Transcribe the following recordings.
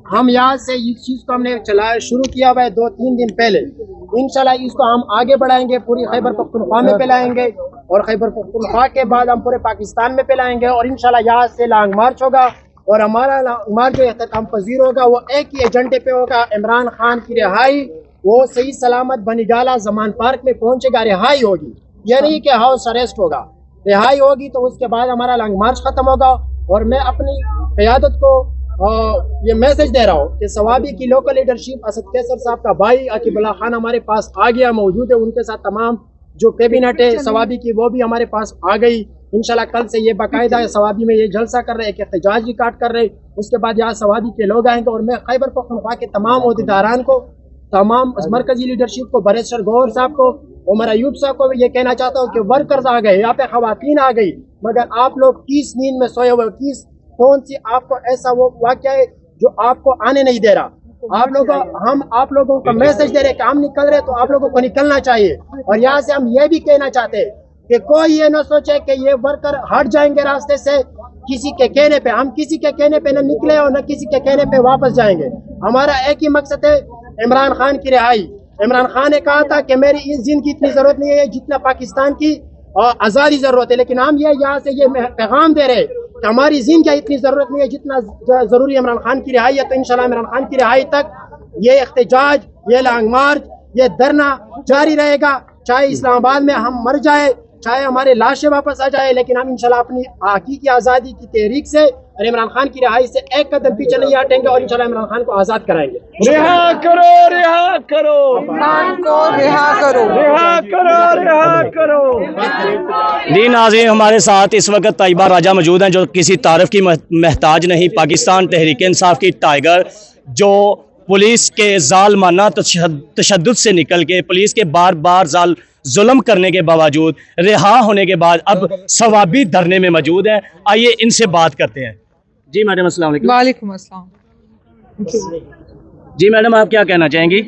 हम यहाँ से इस चीज़ को हमने शुरू किया हुआ है 2-3 दिन पहले। इंशाल्लाह इसको हम आगे बढ़ाएंगे, पूरी खैबर पख्तूनख्वा में फैलाएंगे और खैबर पख्तूनख्वा के बाद हम पूरे पाकिस्तान में फैलाएंगे। और इंशाल्लाह यहाँ से लॉन्ग मार्च होगा और हमारा लॉन्ग मार्च जो एहतमाम पजीर होगा वो एक ही एजेंडे पे होगा, इमरान खान की रिहाई। वो सही सलामत बनीगाला जमान पार्क में पहुंचेगा, रिहाई होगी, ये नहीं कि हाउस अरेस्ट होगा। रिहाई होगी तो उसके बाद हमारा लॉन्ग मार्च खत्म होगा। और मैं अपनी क़यादत को ये मैसेज दे रहा हूँ कि सवाबी की लोकल लीडरशिप असद कैसर साहब का भाई अकीबुल्लाह खान हमारे पास आ गया, मौजूद है, उनके साथ तमाम जो कैबिनेट है सवाबी की वो भी हमारे पास आ गई। इंशाल्लाह कल से ये बाकायदा सवाबी में ये जलसा कर रहे हैं, एक एहतजाज रिकॉर्ड कर रहे हैं। उसके बाद यहाँ सवाबी के लोग आएंगे और मैं खैबर पख्तूनख्वा के तमाम अहदेदारान को, तमाम मरकजी लीडरशिप को, बैरिस्टर गौहर साहब को, उमर अयूब साहब को ये कहना चाहता हूँ कि वर्कर्स आ गए, यहाँ पे खवातीन आ गई, मगर आप लोग किस नींद में सोए हुए, किस कौन सी आपको ऐसा वो वाक़या है जो आपको आने नहीं दे रहा। हम आप लोगों को मैसेज दे रहे कि हम निकल रहे तो आप लोगों को निकलना चाहिए। और यहाँ से हम ये भी कहना चाहते हैं कि कोई ये न सोचे कि ये वर्कर हट जाएंगे रास्ते से किसी के कहने पे। हम किसी के कहने पे न निकले और न किसी के कहने पे वापस जाएंगे। हमारा एक ही मकसद है, इमरान खान की रिहाई। इमरान खान ने कहा था कि मेरी इस जिन की इतनी जरूरत नहीं है जितना पाकिस्तान की आज़ादी जरूरत है, लेकिन हम ये यहाँ से ये पैगाम दे रहे कि हमारी जिंदगी इतनी जरूरत नहीं है जितना जरूरी इमरान खान की रिहाई है। तो इंशाल्लाह इमरान खान की रिहाई तक ये एहतजाज, ये लॉन्ग मार्च, ये धरना जारी रहेगा, चाहे इस्लामाबाद में हम मर जाए, चाहे हमारे लाशें वापस आ जाए, लेकिन हम इंशाल्लाह अपनी हकीकी आज़ादी की तहरीक से और इमरान खान की रिहाई से एक कदम पीछे नहीं हटेंगे और इंशाल्लाह इमरान खान को आज़ाद कराएंगे। रिहा करो, रिहा करो, इमरान को रिहा करो, रिहा करो, रिहा करो। जी नाज़रीन, हमारे साथ इस वक्त तैयबा राजा मौजूद हैं जो किसी तारीफ की महताज नहीं। पाकिस्तान तहरीक इंसाफ की टाइगर जो पुलिस के जालमाना तशद्दुद से निकल के पुलिस के बार बार जुल्म करने के बावजूद रिहा होने के बाद अब सवाबी धरने में मौजूद हैं। आइए इनसे बात करते हैं। जी मैडम, अस्सलाम वालेकुम। वालेकुम अस्सलाम। जी मैडम, आप क्या कहना चाहेंगी?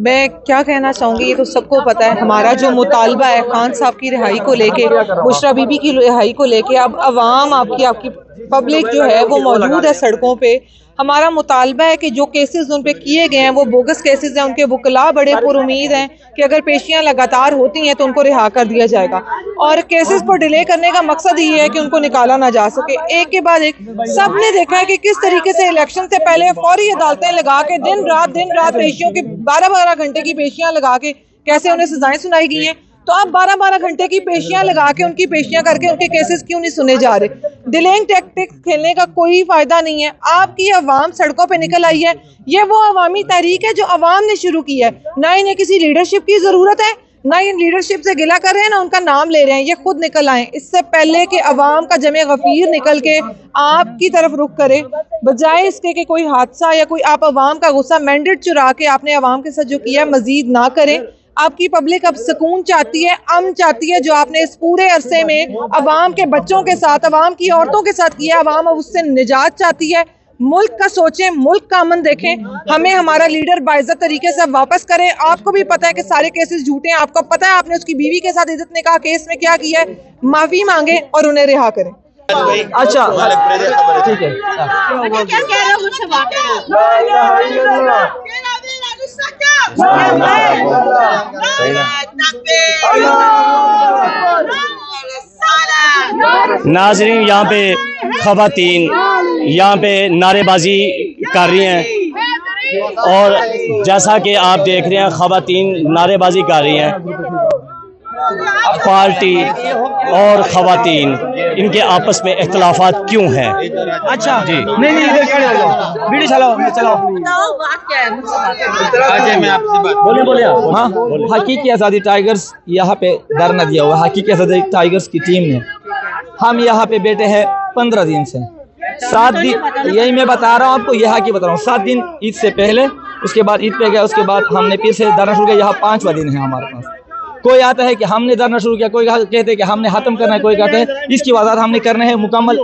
मैं क्या कहना चाहूँगी, ये तो सबको पता है हमारा जो मुतालबा है खान साहब की रिहाई को लेके, बुशरा बीबी की रिहाई को लेके, अब अवाम आपकी पब्लिक जो है वो मौजूद है सड़कों पे। हमारा मुतालबा है कि जो केसेस उन पे किए गए हैं वो बोगस केसेस हैं, उनके वकला बड़े पुरुमीद हैं कि अगर पेशियां लगातार होती हैं तो उनको रिहा कर दिया जाएगा। और केसेस को डिले करने का मकसद ये है कि उनको निकाला ना जा सके। एक के बाद एक सब ने देखा है कि किस तरीके से इलेक्शन से पहले फौरी अदालतें लगा के दिन रात पेशियों की 12-12 घंटे की पेशियां लगा के कैसे उन्हें सजाएं सुनाई गई हैं। तो अब 12-12 घंटे की पेशियां लगा के उनकी पेशियां करके उनके केसेस क्यों नहीं सुने जा रहे? डिलेइंग टैक्टिक्स खेलने का कोई फायदा नहीं है। आपकी अवाम सड़कों पे निकल आई है, ये वो अवामी तहरीक है जो अवाम ने शुरू की है। ना इन्हें किसी लीडरशिप की जरूरत है, ना इन लीडरशिप से गिला कर रहे हैं, ना उनका नाम ले रहे हैं। ये खुद निकल आए इससे पहले कि अवाम का जमे गफीर निकल के आपकी तरफ रुख करे, बजाय इसके कि कोई हादसा या कोई आप अवाम का गुस्सा मैंडेट चुरा के आपने अवाम के साथ जो किया मजीद ना करें। आपकी पब्लिक अब सुकून चाहती है, अमन चाहती है। जो आपने इस पूरे अरसे में अवाम के बच्चों के साथ, अवाम की औरतों के साथ किया, अवाम अब उससे निजात चाहती है। मुल्क का सोचें, मुल्क का अमन देखें। हमें हमारा लीडर बाइज्जत तरीके से वापस करे। आपको भी पता है कि सारे केसेस झूठे हैं, आपको पता है आपने उसकी बीवी के साथ इज्जत निकाह केस में क्या किया है। माफी मांगे और उन्हें रिहा करें। अच्छा ठीक है, क्या कह रहे हो मुझसे बात नाजरीन, यहाँ पे खवातीन यहाँ पे नारेबाजी कर रही हैं और जैसा कि आप देख रहे हैं खवातीन नारेबाजी कर रही हैं। पार्टी और खवातीन इनके आपस में इख्तलाफात क्यों हैं? अच्छा जी, नहीं वीडियो चलाओ। बात क्या है? बोलिए आप। हाँ, हकीकी आज़ादी टाइगर्स यहाँ पे धरना दिया हुआ। हकीकी आज़ादी टाइगर्स की टीम ने, हम यहाँ पे बैठे हैं 15 दिन से। 7 दिन, यही मैं बता रहा हूँ आपको, यहाँ की बता रहा हूँ। 7 दिन ईद से पहले, उसके बाद ईद पे गया, उसके बाद हमने फिर से धरना शुरू किया। यहाँ 5वां दिन है हमारे पास। कोई आता है कि हमने धरना शुरू किया, कोई कहते हैं कि हमने खत्म करना है, कोई कहते हैं इसकी वजाहत हमने करना है मुकम्मल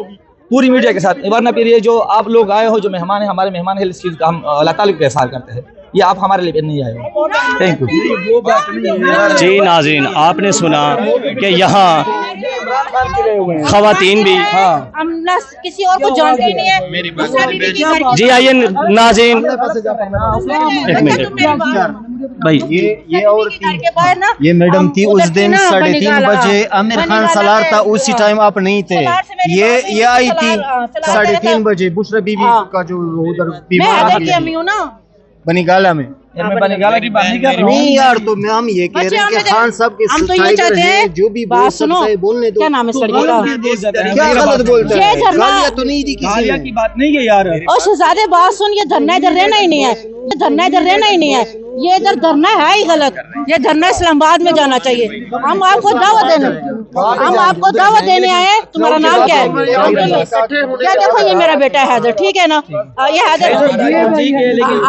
पूरी मीडिया के साथ। वरना फिर ये जो आप लोग आए हो, जो मेहमान है, हमारे मेहमान है, इस चीज़ का हम अल्लाह ताला का एहसान करते हैं। ये आप हमारे लिए नहीं आए हो। Thank you. जी नाज़रीन, आपने सुना कि यहाँ خواتین بھی. ہم نہ کسی اور کو جانتے ہی نہیں ہے. جی آئیے ناظرین, ایک منٹ بھائی. یہ اور یہ میڈم تھی اس دن 3:30 بجے, عامر خان سالار تھا اسی ٹائم آپ نہیں تھے. یہ آئی تھی 3:30 بجے بشرا بی بی کا جو ادھر بنی گالا میں. نہیں یار, تو ہم یہ کہہ رہے ہیں کہ خان صاحب کے ٹائگر ہیں جو بھی بولنے دو. کیا نام ہے اس لڑکے کا؟ کیا غلط بولتا ہے, گالیاں تو نہیں دی کسی نے. کی بات نہیں ہے یار. اور شہزادے بات سن, یہ دھرنا ادھر رہنا ہی نہیں ہے, یہ دھرنا ادھر رہنا ہی نہیں ہے, یہ ادھر دھرنا ہے ہی غلط. یہ دھرنا اسلام آباد میں جانا چاہیے. ہم آپ کو دعوت دینے آئے ہیں. تمہارا نام کیا ہے؟ کیا دیکھو یہ میرا بیٹا ہے حیدر, ٹھیک ہے نا, یہ حیدر.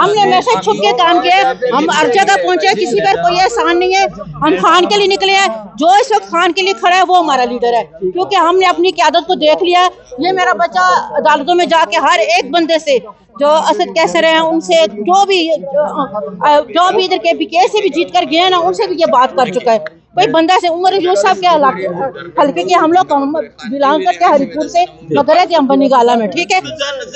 ہم نے ویسے چھپ کے کام کیا, ہم ہر جگہ پہنچے, کسی پر کوئی احسان نہیں ہے. ہم خان کے لیے نکلے ہیں, جو اس وقت خان کے لیے کھڑا ہے وہ ہمارا لیڈر ہے, کیونکہ ہم نے اپنی قیادت کو دیکھ لیا. یہ میرا بچہ عدالتوں میں جا کے ہر ایک بندے سے, جو اسد کیسر ہیں ان سے, جو بھی ادھر کے پی کے سے بھی جیت کر گئے ہیں نا, ان سے بھی یہ بات کر چکا ہے. کوئی بندہ سے عمر یونس صاحب کے حلقے کے, ہم لوگ بلانگ کرتے ہیں ہری پور سے, مگر ہے کہ ہم بنی گالا میں, ٹھیک ہے.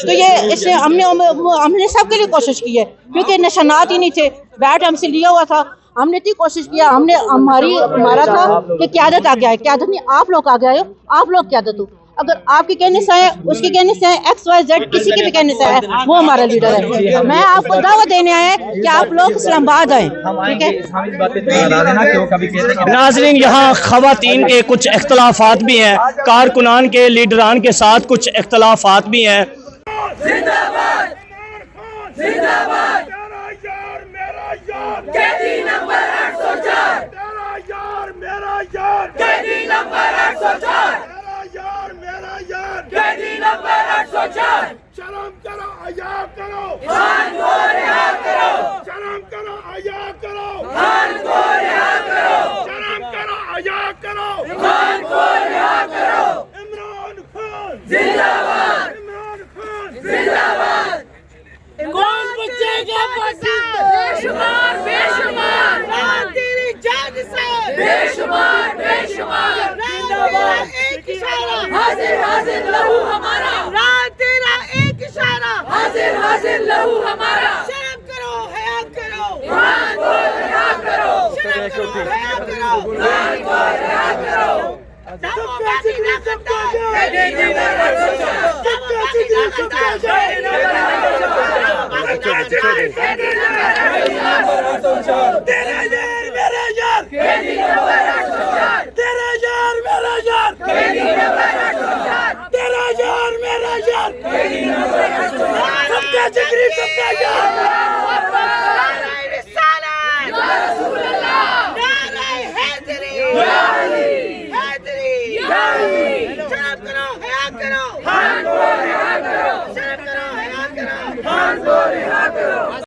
تو یہ اس سے ہم نے سب کے لیے کوشش کی ہے, کیونکہ نشانات ہی نہیں تھے, بیٹ ہم سے لیا ہوا تھا. ہم نے اتنی کوشش کیا, ہمارا تھا کہ قیادت آگے آئے. قیادت نہیں, آپ لوگ آگے آئے ہو, آپ لوگ قیادت ہو. اگر آپ کے کہنے سے ہے, اس کے کہنے سے ہے, XYZ کسی کے بھی کہنے سے ہے, وہ ہمارا لیڈر ہے. میں آپ کو دعوت دینے آئے کہ آپ لوگ اسلام آباد آئیں, ٹھیک ہے. ناظرین, یہاں خواتین کے کچھ اختلافات بھی ہیں, کارکنان کے لیڈران کے ساتھ کچھ اختلافات بھی ہیں. شرم کرو, حیا کرو, خان کو رہا کرو. شرم کرو, حیا کرو, خان کو رہا کرو. شرم کرو, حیا کرو, خان کو رہا کرو. عمران خان زندہ باد, عمران خان زندہ باد. کون بچے گا پاکستان؟ بے شمار, بے شمار. تیری جان سے بے شمار, بے شمار. زندہ باد. ایک اشارہ, حاضر حاضر لہو ہمارا. تیرا ایک اشارہ, حاضر حاضر لہو ہمارا. شرم کرو, حیا کرو, خان کو رہا کرو. شرم کرو, حیا کرو, خان کو رہا کرو.